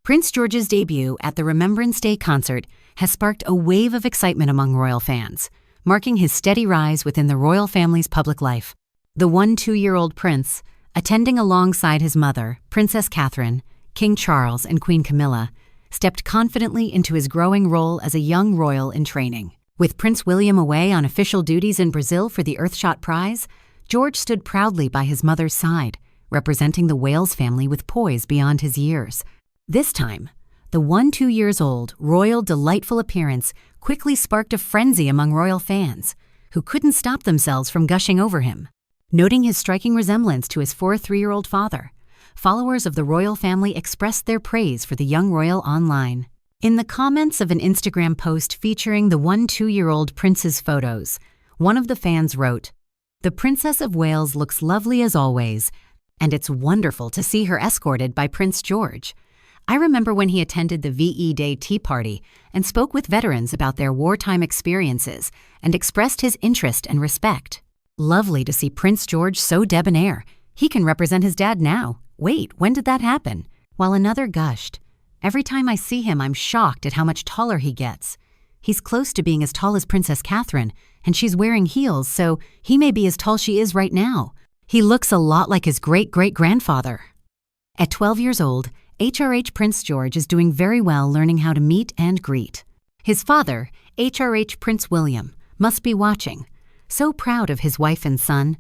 Prince George's debut at the Remembrance Day concert has sparked a wave of excitement among royal fans, marking his steady rise within the royal family's public life. The 2-year-old prince, attending alongside his mother, Princess Catherine, King Charles, and Queen Camilla, stepped confidently into his growing role as a young royal in training. With Prince William away on official duties in Brazil for the Earthshot Prize, George stood proudly by his mother's side, representing the Wales family with poise beyond his years. This time, the 2-year-old royal delightful appearance quickly sparked a frenzy among royal fans, who couldn't stop themselves from gushing over him. Noting his striking resemblance to his 3-year-old father, followers of the royal family expressed their praise for the young royal online. In the comments of an Instagram post featuring the 2-year-old prince's photos, one of the fans wrote, "The Princess of Wales looks lovely as always, and it's wonderful to see her escorted by Prince George. I remember when he attended the VE Day Tea Party and spoke with veterans about their wartime experiences and expressed his interest and respect. Lovely to see Prince George so debonair. He can represent his dad now. Wait, when did that happen?" While another gushed, "Every time I see him, I'm shocked at how much taller he gets. He's close to being as tall as Princess Catherine, and she's wearing heels, so he may be as tall she is right now. He looks a lot like his great-great-grandfather." At 12 years old, HRH Prince George is doing very well learning how to meet and greet. His father, HRH Prince William, must be watching, so proud of his wife and son.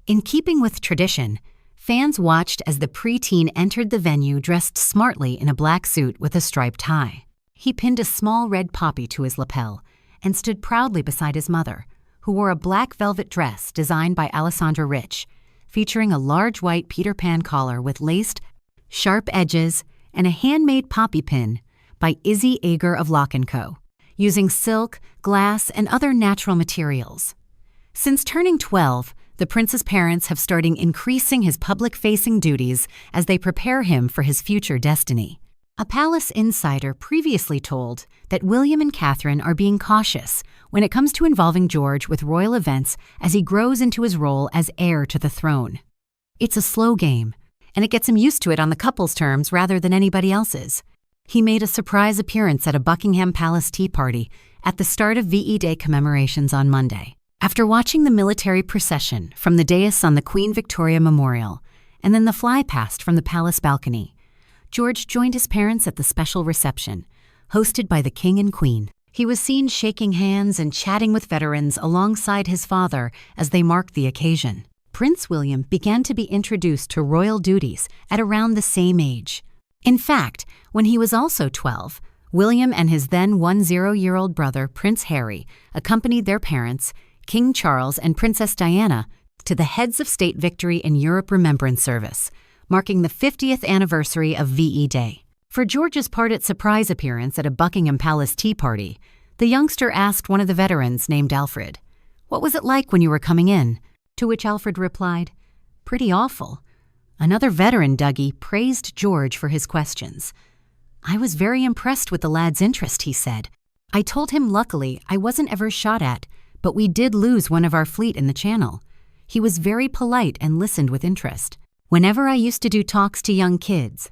In keeping with tradition, fans watched as the preteen entered the venue dressed smartly in a black suit with a striped tie. He pinned a small red poppy to his lapel and stood proudly beside his mother, who wore a black velvet dress designed by Alessandra Rich, featuring a large white Peter Pan collar with laced, sharp edges and a handmade poppy pin by Izzy Ager of Lock & Co., using silk, glass, and other natural materials. Since turning 12, the prince's parents have started increasing his public-facing duties as they prepare him for his future destiny. A palace insider previously told that William and Catherine are being cautious when it comes to involving George with royal events as he grows into his role as heir to the throne. It's a slow game, and it gets him used to it on the couple's terms rather than anybody else's. He made a surprise appearance at a Buckingham Palace tea party at the start of VE Day commemorations on Monday. After watching the military procession from the dais on the Queen Victoria Memorial and then the flypast from the palace balcony, George joined his parents at the special reception, hosted by the King and Queen. He was seen shaking hands and chatting with veterans alongside his father as they marked the occasion. Prince William began to be introduced to royal duties at around the same age. In fact, when he was also 12, William and his then 10-year-old brother, Prince Harry, accompanied their parents, King Charles and Princess Diana, to the Heads of State Victory in Europe Remembrance Service, marking the 50th anniversary of VE Day. For George's part at surprise appearance at a Buckingham Palace tea party, the youngster asked one of the veterans named Alfred, "What was it like when you were coming in?" To which Alfred replied, "Pretty awful." Another veteran, Dougie, praised George for his questions. "I was very impressed with the lad's interest," he said. "I told him luckily I wasn't ever shot at, but we did lose one of our fleet in the channel. He was very polite and listened with interest. Whenever I used to do talks to young kids,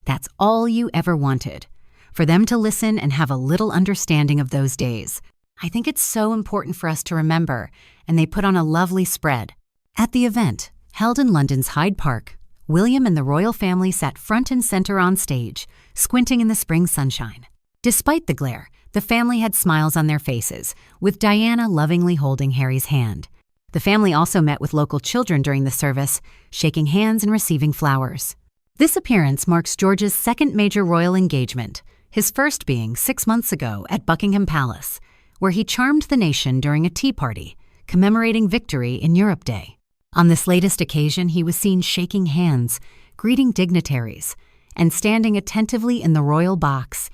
that's all you ever wanted, for them to listen and have a little understanding of those days. I think it's so important for us to remember," and they put on a lovely spread. At the event, held in London's Hyde Park, William and the royal family sat front and center on stage, squinting in the spring sunshine. Despite the glare, the family had smiles on their faces, with Diana lovingly holding Harry's hand. The family also met with local children during the service, shaking hands and receiving flowers. This appearance marks George's second major royal engagement, his first being 6 months ago at Buckingham Palace, where he charmed the nation during a tea party, commemorating Victory in Europe Day. On this latest occasion, he was seen shaking hands, greeting dignitaries, and standing attentively in the royal box,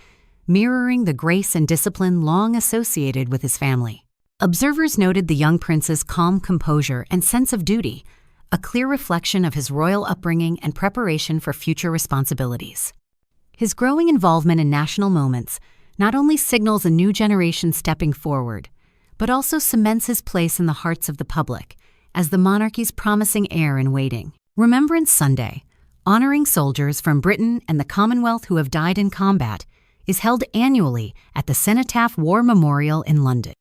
mirroring the grace and discipline long associated with his family. Observers noted the young prince's calm composure and sense of duty, a clear reflection of his royal upbringing and preparation for future responsibilities. His growing involvement in national moments not only signals a new generation stepping forward, but also cements his place in the hearts of the public as the monarchy's promising heir in waiting. Remembrance Sunday, Honoring soldiers from Britain and the Commonwealth who have died in combat is held annually at the Cenotaph War Memorial in London.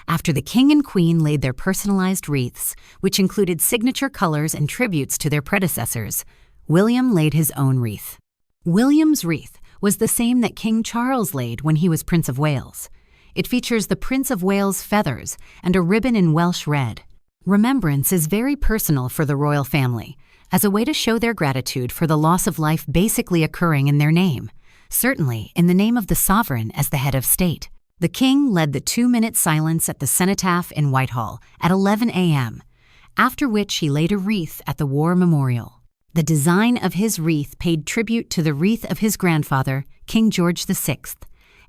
After the King and Queen laid their personalized wreaths, which included signature colors and tributes to their predecessors, William laid his own wreath. William's wreath was the same that King Charles laid when he was Prince of Wales. It features the Prince of Wales' feathers and a ribbon in Welsh red. Remembrance is very personal for the royal family, as a way to show their gratitude for the loss of life basically occurring in their name, certainly in the name of the sovereign as the head of state. The king led the 2-minute silence at the Cenotaph in Whitehall at 11 a.m., after which he laid a wreath at the War Memorial. The design of his wreath paid tribute to the wreath of his grandfather, King George VI,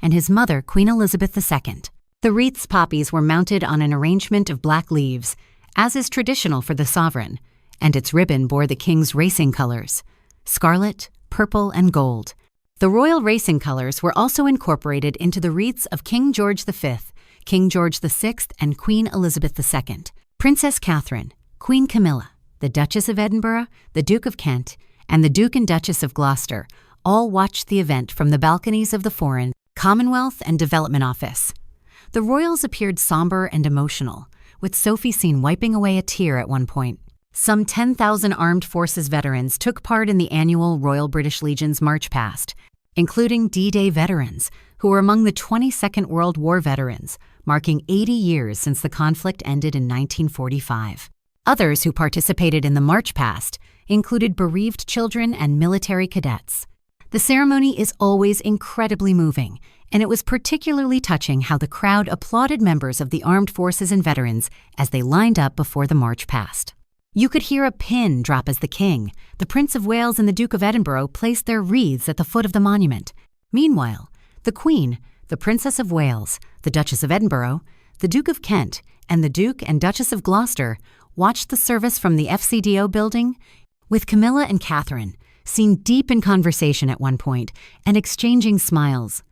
and his mother, Queen Elizabeth II. The wreath's poppies were mounted on an arrangement of black leaves, as is traditional for the sovereign, and its ribbon bore the king's racing colors, scarlet, purple, and gold. The royal racing colors were also incorporated into the wreaths of King George V, King George VI, and Queen Elizabeth II. Princess Catherine, Queen Camilla, the Duchess of Edinburgh, the Duke of Kent, and the Duke and Duchess of Gloucester all watched the event from the balconies of the Foreign, Commonwealth, and Development Office. The royals appeared somber and emotional, with Sophie seen wiping away a tear at one point. Some 10,000 armed forces veterans took part in the annual Royal British Legion's March Past, including D-Day veterans, who were among the 22nd World War veterans, marking 80 years since the conflict ended in 1945. Others who participated in the March Past included bereaved children and military cadets. The ceremony is always incredibly moving, and it was particularly touching how the crowd applauded members of the armed forces and veterans as they lined up before the March Past. You could hear a pin drop as the King, the Prince of Wales, and the Duke of Edinburgh placed their wreaths at the foot of the monument. Meanwhile, the Queen, the Princess of Wales, the Duchess of Edinburgh, the Duke of Kent, and the Duke and Duchess of Gloucester watched the service from the FCDO building, with Camilla and Catherine seen deep in conversation at one point and exchanging smiles.